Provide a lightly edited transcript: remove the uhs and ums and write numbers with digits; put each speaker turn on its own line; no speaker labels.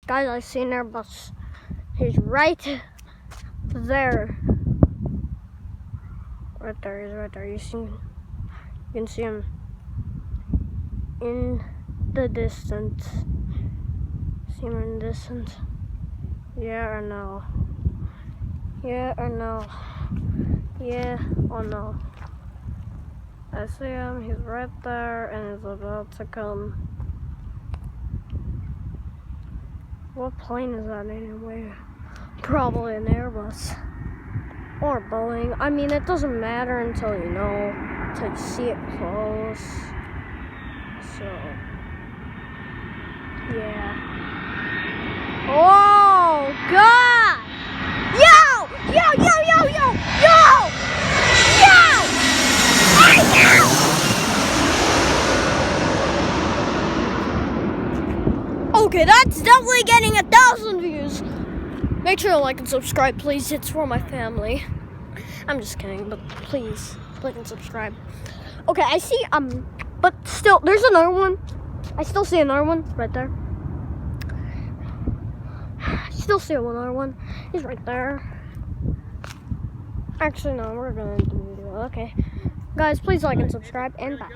Guys, I see an Airbus. He's right there. Right there, he's right there. You can see him in the distance. See him in the distance. Yeah or no? Yeah or no? Yeah or no? I see him, he's right there and he's about to come. What plane is that anyway? Probably an Airbus. Or Boeing. I mean, it doesn't matter until you know, until you see it close. So, yeah. Oh, God! Yo! Yo, yo, yo, yo! Yo! Yo! Hey, yo! Okay, that's definitely getting 1,000 views. Make sure to like and subscribe, please. It's for my family. I'm just kidding, but please like and subscribe. Okay, I see, but still, there's another one. I still see another one right there. I still see another one. He's right there. Actually, no, we're gonna do the video. Okay. Guys, please like and subscribe, and bye.